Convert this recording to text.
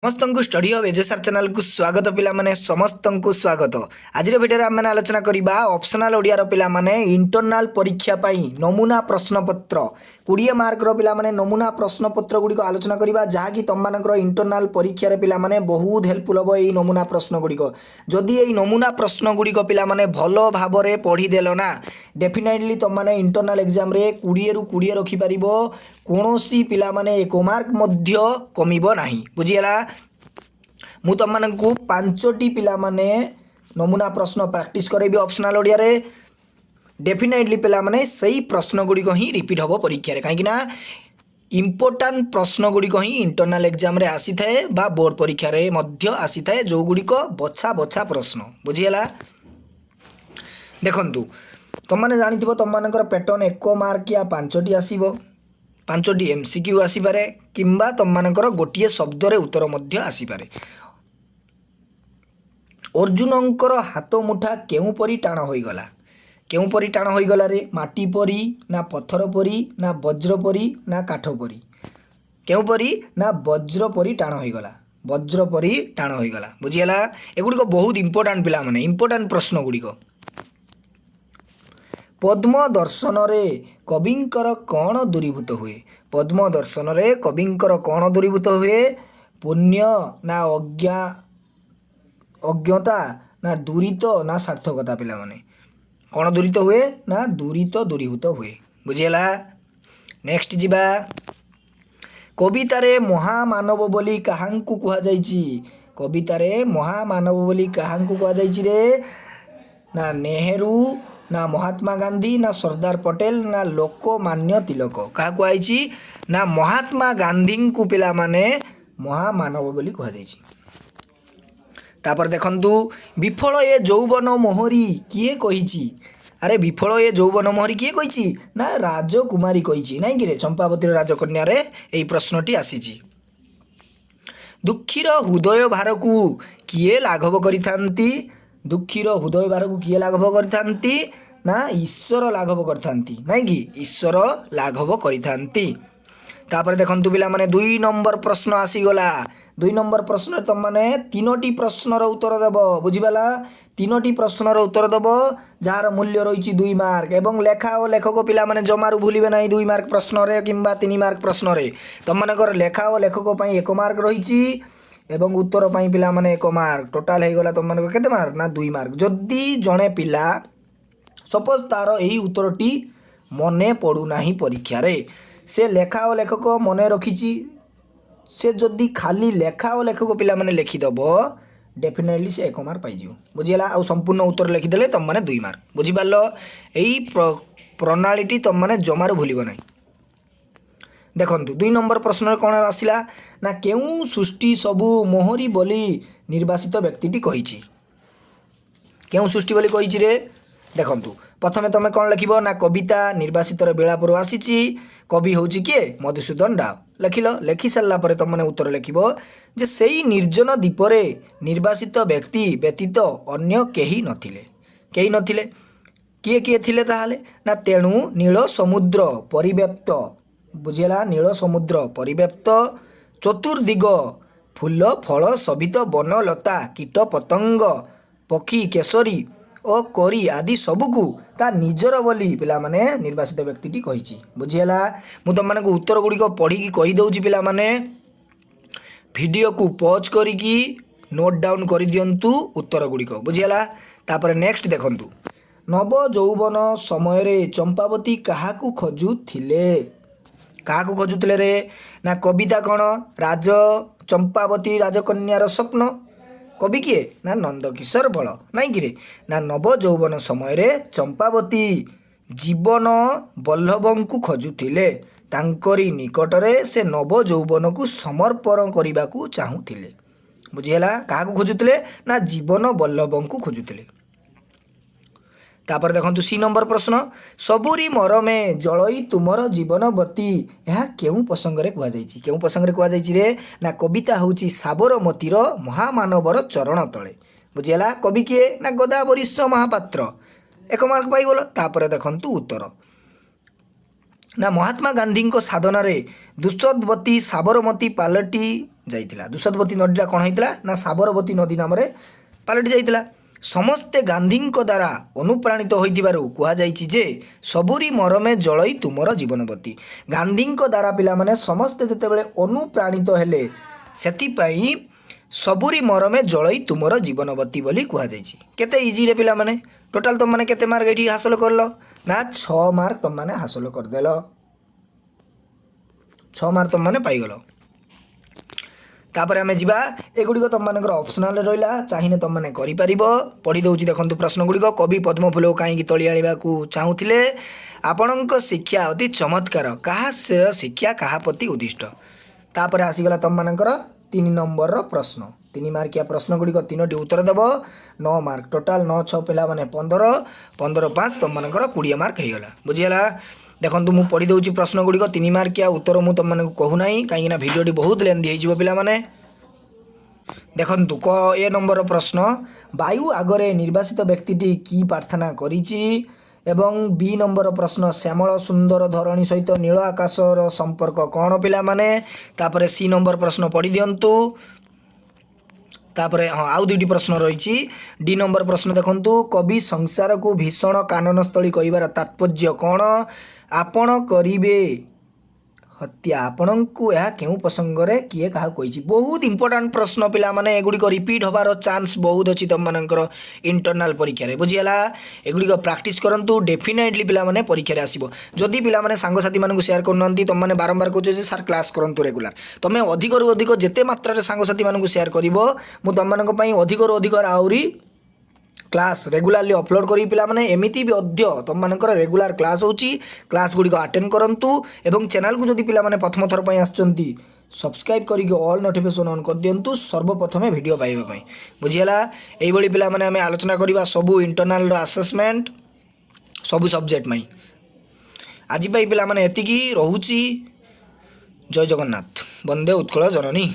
समस्त को study of एजेसार channel को स्वागत पिला माने समस्त को स्वागत। आज भिडियो आम आलोचना करवा ऑप्शनल ओडिया पिला माने इंटरनल परीक्षा पाई नमूना प्रश्नपत्र 20 मार्क पिला माने नमूना प्रश्नपत्र गुड़िक आलोचना करवा जहाँकि तुम मानकर इंटरनल परीक्षा पिला माने बहुत हेल्पफुल हम ये नमूना प्रश्न गुड़िक। जदि ये नमूना प्रश्न गुड़िक पिला माने भल भाव में पढ़ीदेल ना डेफिनेटली तुम माने इंटरनल एग्जाम रे 20 रु 20 रखिपार कौन सी पिला माने 1 मार्क मध्य कमिबो नाही। बुझीगला मु तुम मानू 5टी पिला माने नमूना प्रश्न प्रैक्टिस करेबी ऑप्शनल ओडिया रे। डेफिनेटली पिला माने सही प्रश्न गुड़िक ही रिपीट हम परीक्षा रे कहीं इम्पोर्टाट प्रश्न गुड़िक ही इंटरनल एग्जाम रे आसी थाए बा बोर्ड परीक्षा रे मध्य आसी थाए जो गुड़िक बछा बछा प्रश्न। बुझीगला देखंतु तुम माने जानिथिबो तुम मानकर पैटर्न 1 मार्क या 5टी आसीबो 5टी एमसीक्यू आसीपारे किंबा तुम मानकर गोटे शब्द रे उत्तर मध्य आसीपारे। अर्जुनंकर हाथ मुठा केउ परी टाण होईगला केउ परी टाण होईगला रे माटी परी ना पत्थर परी ना वज्र परी ना काठ परी केउ परी ना वज्र परी टाण होईगला वज्र परी टाण होईगला। बुझीगला एगुड़िक बहुत इंपोर्टाट पिला माने इंपोर्टाट प्रश्न गुड़िक। पद्म दर्शन रे कविंकर कौन दूरीभूत हुए पद्म दर्शन रे कविंकर कौन दूरीभूत हुए पुण्य ना अज्ञता ना दूरित ना सार्थकता पिला माने कौन दूरित हुए ना दूरित दूरीभूत हुए। बुझीगला नेक्स्ट जीवा कवितारे महामानव बोली काहांकु कुहा जाइछि कवितारे महामानव बोली काहांकु कुहा जाइछि रे ना नेहरू ना महात्मा गांधी ना सरदार पटेल ना लोकमान्य तिलक क्या कहुई ना महात्मा गांधी को पिला माने महामानव बोली कहा जाइछि। तापर देखंतु विफल ये यौवन मोहरी किए कहिछि अरे विफल ये यौवन मोहरी किए कहिछि ना राजकुमारी कहिछि नहीं कि रे चंपावती राजकन्या रे एई प्रश्नटी आसीछि। दुखीर हृदय भार को किए लाघव करिथांती दुखीर हृदय भार को किए लाघव करिथांती ना ईश्वर लाघव करथांती नहीं कि ईश्वर लाघव करिथांती। तापर देखंतु पिला माने 2 नंबर प्रश्न आसीगला 2 नंबर प्रश्न तुम माने 3टी प्रश्नर उत्तर देव। बुझीगला 3टी प्रश्नर उत्तर देव जार मूल्य रही 2 मार्क एवं लेखा और लेखक पिला माने जमारू भूलिबे नहीं 2 मार्क प्रश्न रे किंबा 3 मार्क प्रश्न रे तुम मानकर लेखा और लेखक पई 1 मार्क रही एवं उत्तर पई पिला माने 1 मार्क टोटाल हे गला तुम मानकर केते मार्क ना 2 मार्क। जदि जणे पिला सपोज तार यही उत्तरटी मने पड़ूना परीक्षा रे से लेखा और लेखक मने रखी से जदि खाली लेखा और लेखक पिला माने लिखिदेव डेफिनेटली से 1 मार्क पाइज। बुझीगला आ संपूर्ण उत्तर लिखिदेले तुम माने 2 मार्क। बुझीपार यही प्रणाली तुम माने जमार भूलिब ना। देखंतु 2 नंबर प्रश्न कौन आसिला ना केउ सृष्टि सबु मोहरी बोली निर्वासित व्यक्तिटी कहिछि केउ सृष्टि बोली कहिछि रे। देखंतु प्रथमे तुम कौन लिखिब ना कविता निर्वासित बेलापुर आसीछि कवि होउछि किए मधुसूदन राव लिखिल लिखि सारा पर तुम मैंने उत्तर लिखिब जे सेई निर्जन द्वीपरे निर्वासित व्यक्ति व्यतीत अन्य केही नथिले किए किए थिले ताहाले ना तेणु नील समुद्र परिव्याप्त। बुझेला नील समुद्र परिव्याप्त चतुर्दिग फूल फल शोभित वन लता कीट पतंग पक्षी केसरी और करी आदि सबकू ता निजर बोली पिला माने निर्वासित व्यक्तिटी कहिछि। बुझीगला मु तुम मानक उत्तर गुड़िक पढ़ी कही दउछि पिला माने वीडियो को पॉज करिकी नोट डाउन कर दियंतु उत्तर गुड़िक। बुझीगला तापर नेक्स्ट देखंतु नव यौवन समय रे चंपावती काहाकू खोजुथिले रे ना कविता कौन राज चंपावती राजकन्यार स्वप्न कवि किए ना नंदकिशोर बल नहीं कि रे ना नव यौवन समय रे चंपावती जीवन बल्लभ को खोजुथिले तांकरी निकटरे से नव यौवन को समर्पण करने को चाहूथिले। बुझीगला क्या खोजुथिले ना जीवन बल्लभ को खोजुथिले। तापर देखंतु सी नंबर प्रश्न सबुरी मरमे जलई तुमर जीवन बती यह केउ प्रसंग रे कुआ जाइछि केउ प्रसंग रे कुआ जाइछि रे ना कविता होउछि साबरमतीर महामानवर चरण तले। बुझीगला कवि किए ना गोदावरीश महापात्र 1 मार्क पाइगल। तापर देखंतु उत्तर ନା ମହାତ୍ମା ଗାନ୍ଧୀଙ୍କ ସାଧନାରେ ଦୁଃସଦବତୀ ସାବରମତୀ ପାଲଟି ଯାଇଥିଲା। ଦୁଃସଦବତୀ ନଦୀଟା କ'ଣ ହେଇଥିଲା ନା ସାବରମତୀ ନଦୀ ନାମରେ ପାଲଟି ଯାଇଥିଲା। ସମସ୍ତେ ଗାନ୍ଧୀଙ୍କ ଦ୍ୱାରା ଅନୁପ୍ରାଣିତ ହୋଇଥିବାରୁ କୁହାଯାଇଛି ଯେ ସବୁରି ମରମେ ଜଳଇ ତୁମର ଜୀବନବତୀ। ଗାନ୍ଧୀଙ୍କ ଦ୍ୱାରା ପିଲାମାନେ ସମସ୍ତେ ଯେତେବେଳେ ଅନୁପ୍ରାଣିତ ହେଲେ ସେଥିପାଇଁ ସବୁରି ମରମେ ଜଳଇ ତୁମର ଜୀବନବତୀ ବୋଲି କୁହାଯାଇଛି। କେତେ ଇଜିରେ ପିଲାମାନେ ଟୋଟାଲ୍ ତୁମମାନେ କେତେ ମାର୍କ ଏଠି ହାସଲ କଲ ନା 6 ମାର୍କ ତୁମମାନେ ହାସଲ କରିଦେଲ। 6 ମାର୍କ ତୁମମାନେ ପାଇଗଲ। ତାପରେ ଆମେ ଯିବା ଏଗୁଡ଼ିକ ତୁମମାନଙ୍କର ଅପସନାଲରେ ରହିଲା, ଚାହିଁଲେ ତୁମମାନେ କରିପାରିବ। ପଢ଼ି ଦେଉଛି ଦେଖନ୍ତୁ ପ୍ରଶ୍ନ ଗୁଡ଼ିକ। କବି ପଦ୍ମଫୁଲକୁ କାହିଁକି ତଳି ଆଣିବାକୁ ଚାହୁଁଥିଲେ? ଆପଣଙ୍କ ଶିକ୍ଷା ଅତି ଚମତ୍କାର, କାହା ଶିକ୍ଷା କାହା ପ୍ରତି ଉଦ୍ଦିଷ୍ଟ? ତାପରେ ଆସିଗଲା ତୁମମାନଙ୍କର 3 ନମ୍ବରର ପ୍ରଶ୍ନ। 3 ମାର୍କିଆ ପ୍ରଶ୍ନ ଗୁଡ଼ିକ 3ଟି ଉତ୍ତର ଦେବ। 9 ମାର୍କ ଟୋଟାଲ୍ 9 6 ପିଲାମାନେ 15 15 5 ତୁମମାନଙ୍କର 20 ମାର୍କ ହେଇଗଲା। ବୁଝିଗଲା? ଦେଖନ୍ତୁ ମୁଁ ପଢ଼ି ଦେଉଛି ପ୍ରଶ୍ନ ଗୁଡ଼ିକ 3 ମାର୍କିଆ ଉତ୍ତର ମୁଁ ତୁମମାନଙ୍କୁ କହୁନାହିଁ କାହିଁକିନା ଭିଡ଼ିଓଟି ବହୁତ ଲେନ୍ଦି ହେଇଯିବ ପିଲାମାନେ। ଦେଖନ୍ତୁ ଏ ନମ୍ବର ପ୍ରଶ୍ନ, ବାୟୁ ଆଗରେ ନିର୍ବାସିତ ବ୍ୟକ୍ତିଟି କି ପ୍ରାର୍ଥନା କରିଛି? ଏବଂ ବି ନମ୍ବର ପ୍ରଶ୍ନ, ଶ୍ୟାମଳ ସୁନ୍ଦର ଧରଣୀ ସହିତ ନୀଳ ଆକାଶର ସମ୍ପର୍କ କ'ଣ ପିଲାମାନେ? ତାପରେ ସି ନମ୍ବର ପ୍ରଶ୍ନ ପଢ଼ି ଦିଅନ୍ତୁ। ତାପରେ ଆଉ 2ଟି ପ୍ରଶ୍ନ ରହିଛି। ଡି ନମ୍ବର ପ୍ରଶ୍ନ ଦେଖନ୍ତୁ, କବି ସଂସାରକୁ ଭୀଷଣ କାନନସ୍ଥଳୀ କହିବାର ତାତ୍ପର୍ଯ୍ୟ କ'ଣ? ଆପଣ କରିବେ ହତ୍ୟା, ଆପଣଙ୍କୁ ଏହା କେଉଁ ପ୍ରସଙ୍ଗରେ କିଏ କାହାକୁ କହିଛି? ବହୁତ ଇମ୍ପୋର୍ଟାଣ୍ଟ ପ୍ରଶ୍ନ ପିଲାମାନେ, ଏଗୁଡ଼ିକ ରିପିଟ୍ ହେବାର ଚାନ୍ସ ବହୁତ ଅଛି ତୁମମାନଙ୍କର ଇଣ୍ଟରନାଲ୍ ପରୀକ୍ଷାରେ। ବୁଝିଗଲା? ଏଗୁଡ଼ିକ ପ୍ରାକ୍ଟିସ୍ କରନ୍ତୁ, ଡେଫିନେଟଲି ପିଲାମାନେ ପରୀକ୍ଷାରେ ଆସିବ। ଯଦି ପିଲାମାନେ ସାଙ୍ଗସାଥିମାନଙ୍କୁ ସେୟାର କରୁନାହାନ୍ତି, ତୁମମାନେ ବାରମ୍ବାର କହୁଛ ଯେ ସାର୍ କ୍ଲାସ୍ କରନ୍ତୁ ରେଗୁଲାର। ତୁମେ ଅଧିକରୁ ଅଧିକ ଯେତେ ମାତ୍ରାରେ ସାଙ୍ଗସାଥିମାନଙ୍କୁ ସେୟାର କରିବ, ମୁଁ ତୁମମାନଙ୍କ ପାଇଁ ଅଧିକରୁ ଅଧିକ ଆହୁରି କ୍ଲାସ୍ ରେଗୁଲାରଲି ଅପଲୋଡ଼ କରିବି ପିଲାମାନେ। ଏମିତି ବି ମଧ୍ୟ ତୁମମାନଙ୍କର ରେଗୁଲାର କ୍ଲାସ୍ ହେଉଛି, କ୍ଲାସ୍ ଗୁଡ଼ିକ ଆଟେଣ୍ଡ କରନ୍ତୁ। ଏବଂ ଚ୍ୟାନେଲକୁ ଯଦି ପିଲାମାନେ ପ୍ରଥମ ଥର ପାଇଁ ଆସୁଛନ୍ତି, ସବସ୍କ୍ରାଇବ୍ କରିକି ଅଲ୍ ନୋଟିଫିକେସନ୍ ଅନ୍ କରିଦିଅନ୍ତୁ ସର୍ବପ୍ରଥମେ ଭିଡ଼ିଓ ପାଇବା ପାଇଁ। ବୁଝିଗଲା? ଏଇଭଳି ପିଲାମାନେ ଆମେ ଆଲୋଚନା କରିବା ସବୁ ଇଣ୍ଟରନାଲର ଆସେସମେଣ୍ଟ ସବୁ ସବଜେକ୍ଟ ପାଇଁ। ଆଜି ପାଇଁ ପିଲାମାନେ ଏତିକି ରହୁଛି। ଜୟ ଜଗନ୍ନାଥ, ବନ୍ଦେ ଉତ୍କଳ ଜନନୀ।